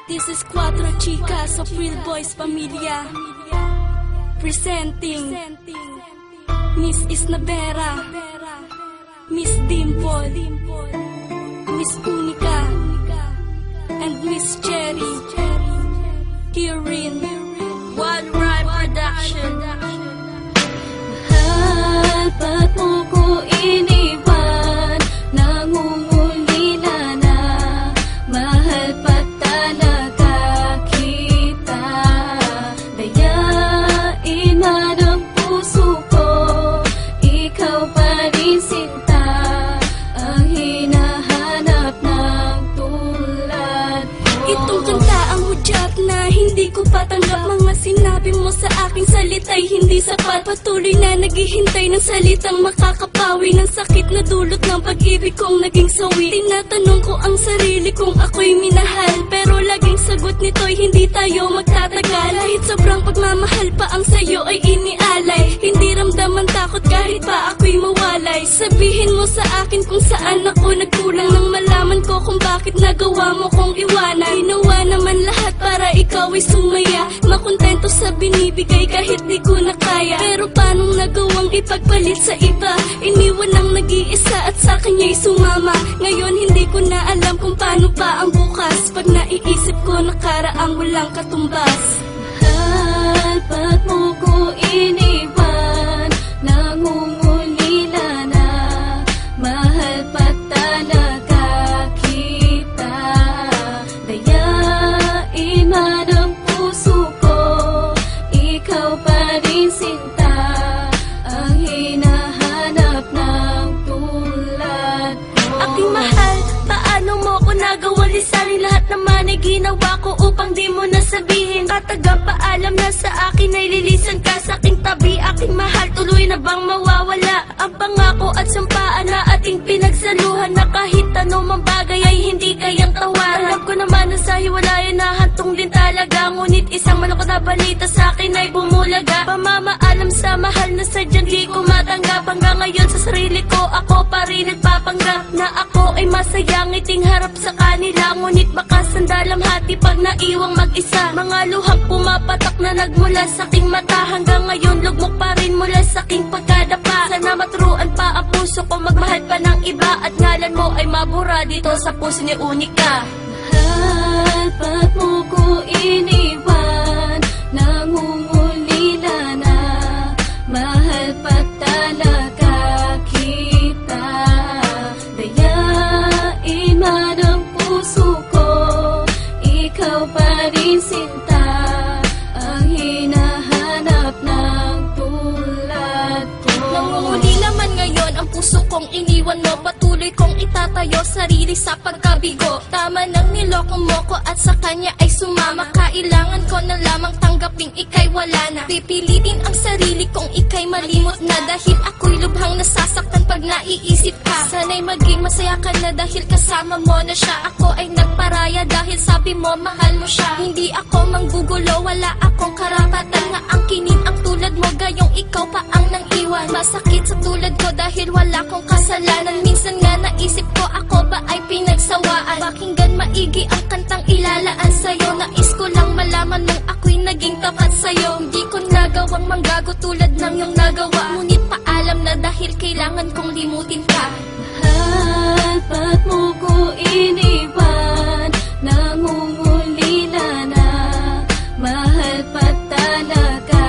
This is Cuatro Chicas of Real Boys Pamilya, presenting Miss Isnabera, Miss Dimple, Miss Unica, and Miss Cherry, Kirin, One Rhyme Production. Mahal, ba't mo ko iniwan? Nangungulila na. Mahal, ba't talaga kita? Dayain man ang puso ko, ikaw pa rin sinta, ang hinahanap ng tulad ko. Itong kanta ang hudyat na hindi ko patanggap. Mga sinabi mo sa aking salita'y hindi sapat. Patuloy na naghihintay ng salitang makakapawi ng sakit na dulot ng pag-ibig kong naging sawi. Tinatanong ko ang sarili kung ako'y minahal, pero laging sagot nito'y hindi tayo magtatagal. Kahit sobrang pagmamahal pa ang sayo ay inialay, hindi ramdaman takot kahit pa ako'y mawalay. Sabihin mo sa akin kung saan ako nagkulang, nang malaman ko kung bakit nagawa mo kong iwanan. Ginawa naman lahat para ikaw ay sumaya, makontento sa binibigay kahit di ko na kaya. Pero paano nagawang ipagpalit sa iba? Iniwan ang nag-iisa at sa kanya'y sumama. Ngayon hindi ko na alam kung paano pa ang bukas, pag naiisip ko nakaraang walang katumbas. Mahal, ba't mo ko iniwan? Nangungulila na. Mahal, ba't talaga kita? Dayain man ang puso ko, ikaw pa rin sinta, ang hinahanap ng tulad ko. Aking mahal, paano mo ko nagawang lisanin lahat naman ay ginawa ko upang di mo nasabihin? Katagang paalam na sa akin ay lilisan ka sa aking tabi. Aking mahal, tuloy na bang mawawala ang pangako at sampaan na ating pinagsaluhan, na kahit anumang bagay ay hindi kayang tawaran? Alam ko naman na sa hiwalayan na hantong din talaga, ngunit isang malungkot na balita sa akin ay bumulaga. Pamamaalam sa mahal na sadyang di ko matanggap. Hanggang ngayon sa sarili ko ako pa rin nagpapanggap na ako ay masaya, ngiting harap sa kanila, ngunit baka sandalamhati pag naiwang mag-isa. Mga luhang pumapatak na nagmula sa aking mata, hanggang ngayon lugmok pa rin mula sa aking pagkadapa. Sana maturuan pa ang puso ko magmahal pa ng iba, at ngalan mo ay mabura dito sa puso ni Unica. Mahal, ba't mo ko iniwan? Nangungulila na. Mahal, ba't talaga kita? Dayain man ang puso ko, ikaw pa rin sinta, ang hinahanap ng tulad ko. Nangungulila man ngayon ang puso kong iniwan mo, patuloy kong itatayo sarili sa pagkabigo. Tama nang niloko mo ko at sa kanya ay sumama. Kailangan ko na lamang tanggaping ika'y wala na. Pipilitin ang sarili kong ika'y malimot na, dahil ako'y lubhang nasasaktan pag naiisip ka. Sana'y maging masaya ka na dahil kasama mo na siya. Ako ay nagparaya dahil sabi mo mahal mo siya. Hindi ako manggugulo, wala akong karapatan nga angkinin ang tulad mo, gayong ikaw pa ang nang iwan. Masakit sa tulad ko dahil wala kong kasalanan. Minsan nga naisip ko ako ba ay pinagsawaan. Pakinggan maigi ang kantang ilalaan sa'yo. Nais ko lang malaman mong ako'y naging tapat sa'yo. Hindi ko nagawang manggago tulad ng iyong nagawa, ngunit paalam na dahil kailangan kong limutin ka. Mahal, ba't mo ko iniwan? Nangungulila na. Mahal, ba't talaga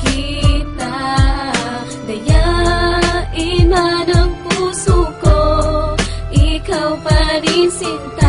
kita? Dayain man ang puso ko, ikaw pa rin sinta,